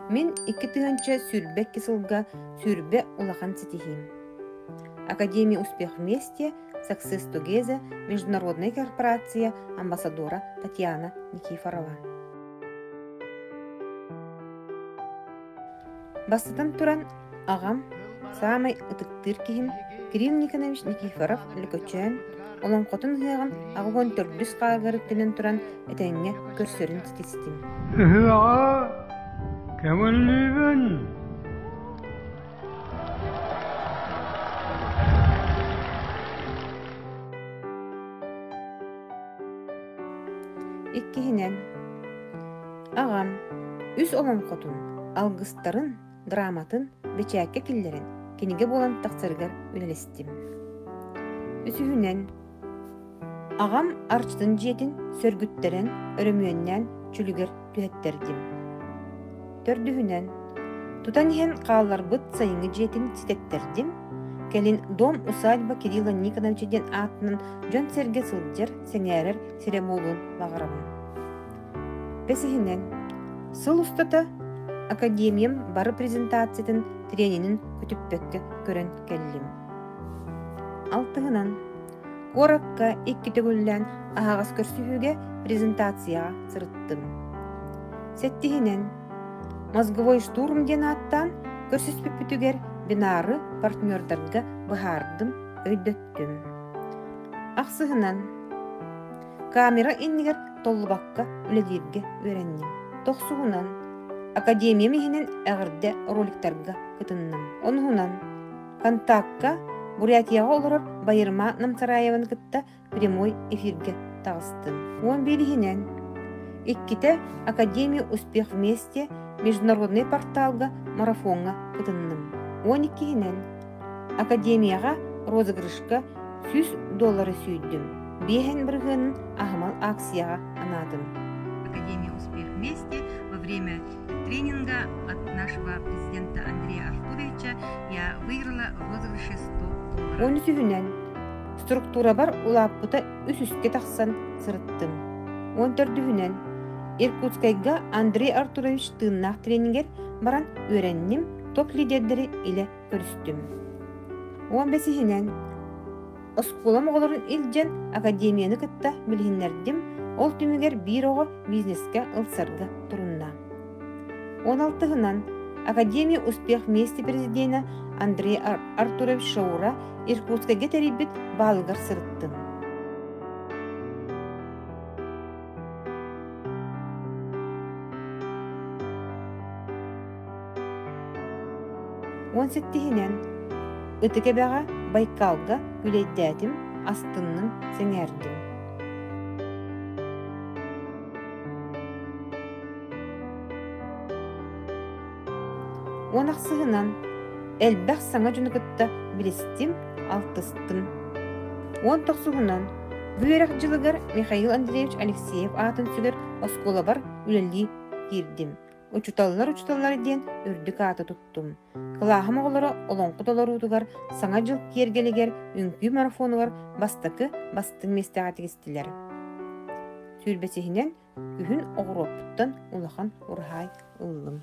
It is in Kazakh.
Мен 2 тыгынча сүрбек кисылга сүрбе улахан сетихим. Академия «Успех вместе», Success Together, международная корпорация, амбассадора Татьяна Никифорова. Бастатан туран ағам самай ытыктыр кихим Кирилл Никонович Никифоров Лükөчөн олон котун хыгын агон төрдүс каагарыттенен туран этеңге көрсөрүн титистим. Кемалливен Иккихинен ағам үс олон котун алгыстарын, драматын, бечәкке киллерин кениге болан тақсыргар үлелестим. Үсүһүнен ағам арчтын жетін сөргүттерен өрөмүйөннән чүлүгер түһеттердим. Төрдүһүнен тутан иһен каалар быт сайыңы жетін ситеттердим. Келин дом усадьба Кирилла Никоновича ден атынан жон серге сылдер сеңәрер сиремолун багарабын. Бесихинен сыл устата академиям бары презентациятын тренинин күтүппекке көрөн келлим. Алтыгынан коракка 2 төгүллән агас көрсүһүгө презентацияга сырыттым. Сеттихинен мозговой штурм ден аттан көрсөспүпүтүгер бинары партнердарга бахардым, өйдөттүм. Аксыгынан камера иннигер толлубакка үледирге өренним. Токсугунан академия михинен эгирде роликтарга кытынным. Онугунан контактка Бурятияга олорор Байырма Намсараеваны кытта прямой эфирге тагыстым. 11-хинен икките академия «Успех вместе» международный порталга марафонга кытынным. 12-хинен академияга розыгрышка $100 сүйдім. Бехен біргінің ахмал акцияға анадым. Академия «Успех вместе» во время тренинга от нашего президента Андрея Артуровича я выиграла в розыгрыше $100. 13-хинен структура бар улаппыта үс-үске тақсан сырыттым. 14-хинен Иркутскайга Андрей Артурович тыыннақ тренингер баран өренним, топ лидердери иле көрүстүм. 15-хинен осколам оголорун илжен академияны кытта билгиннердим, ол түмүгер бир ого бизнеске ылсарга турунна. 16-хынан академия «Успех вместе» президента Андрей Артурович Шаура Иркутскайга терибит балыгар сырыттым. 17-хинен ытыке бага Байкалга күлейдәтим, астыннын сеңәрдим. 16-хынан элбәх саңа жунукытта билестим, алтыстым. 19-хынан бүйрәк жылыгар Михаил Андреевич Алексеев атын сүгер оскола бар үлелли кирдим. Учуталлар ден үрдік аты туттум. Кылахым оғылары олонқуталар утугар саңа жыл кергелегер үнкі марафонугар бастакы бастың местеға тегістілер. Сүрбесехінен күхін оғыроппыттан улахан урхай ыллым.